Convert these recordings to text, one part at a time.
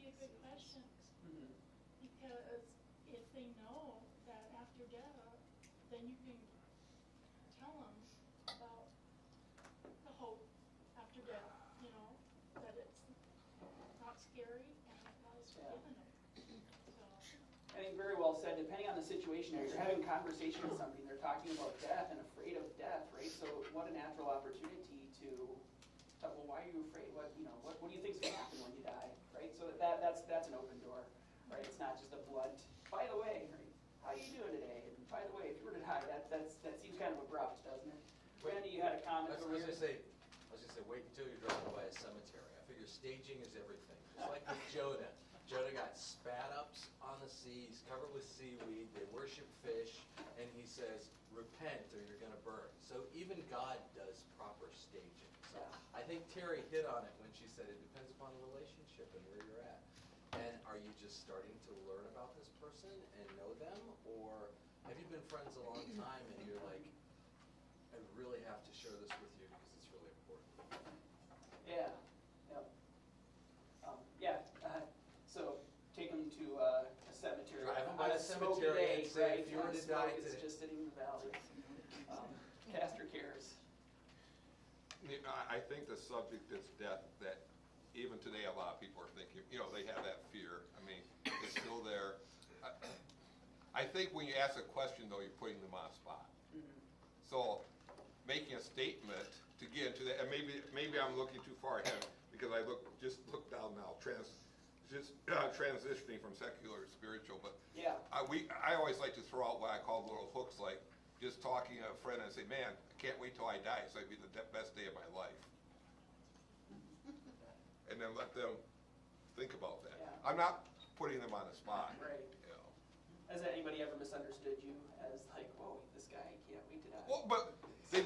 be a good question, Mm-hmm. because if they know that after death, then you can tell them about the hope after death, you know, that it's not scary and God has forgiven them. So. I think very well said. Depending on the situation, you're having a conversation with somebody, they're talking about death and afraid of death, right? So what a natural opportunity to talk, well, why are you afraid? What do you think is going to happen when you die, right? So that's an open door, right? It's not just a blunt, by the way, right? How are you doing today? And by the way, if you were to die, that seems kind of abrupt, doesn't it? Randy, you had a comment. I was going to say, wait until you're driving by a cemetery. I figure staging is everything. Just like with Jonah. Jonah got spat up on the sea. He's covered with seaweed. They worship fish. And he says, repent or you're going to burn. So even God does proper staging. So I think Terry hit on it when she said it depends upon the relationship and where you're at. And are you just starting to learn about this person and know them? Or have you been friends a long time and you're like, I really have to share this with you because it's really important? Yeah. So take them to a cemetery. Drive them by on the a smoky cemetery day, and say, right? if you were to die It's today. just sitting in the valley. Cast your cares. I think the subject is death, that even today a lot of people are thinking, they have that fear. I mean, it's still there. I think when you ask a question, though, you're putting them on a spot. Mm-hmm. So making a statement to get into that, and maybe I'm looking too far ahead because I look down now, transitioning from secular to spiritual. But Yeah. I always like to throw out what I call little hooks, like just talking to a friend and say, man, I can't wait till I die. It's going to be the best day of my life. And then let them think about that. Yeah. I'm not putting them on the spot. Right. Has anybody ever misunderstood you as like, whoa, this guy can't wait to die? Well, but they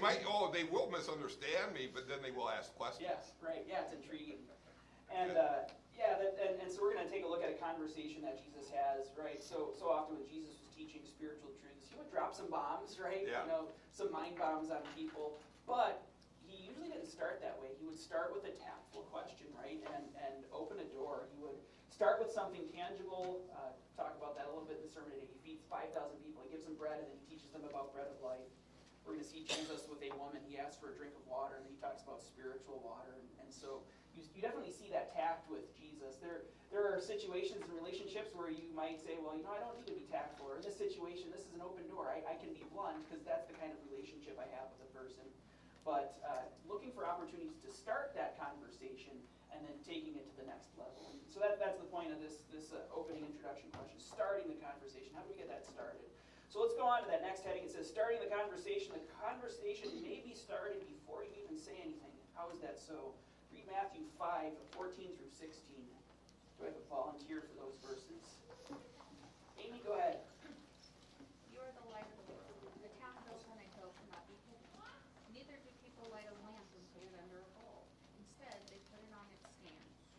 will misunderstand me, but then they will ask questions. Yes, right. Yeah, it's intriguing. And and so we're going to take a look at a conversation that Jesus has, right? So often when Jesus was teaching spiritual truths, he would drop some bombs, right? Yeah. Some mind bombs on people. But he usually didn't start that way. He would start with a tactful question, right? And open a door. He would start with something tangible. Talk about that a little bit in the sermon today. He feeds 5,000 people. He gives them bread, and then he teaches them about bread of life. We're going to see Jesus with a woman. He asks for a drink of water, and then he talks about spiritual water. And so you definitely see that tact with Jesus. There are situations and relationships where you might say, well, I don't need to be tactful. Or in this situation, this is an open door. I can be blunt because that's the kind of relationship I have with a person. But looking for opportunities to start that conversation and then taking it to the next level. And so that's the point of this opening introduction question, starting the conversation. How do we get that started? So let's go on to that next heading. It says, starting the conversation. The conversation may be started before you even say anything. How is that so? Read Matthew 5:14 through 16. Do I have a volunteer for those verses? Amy, go ahead.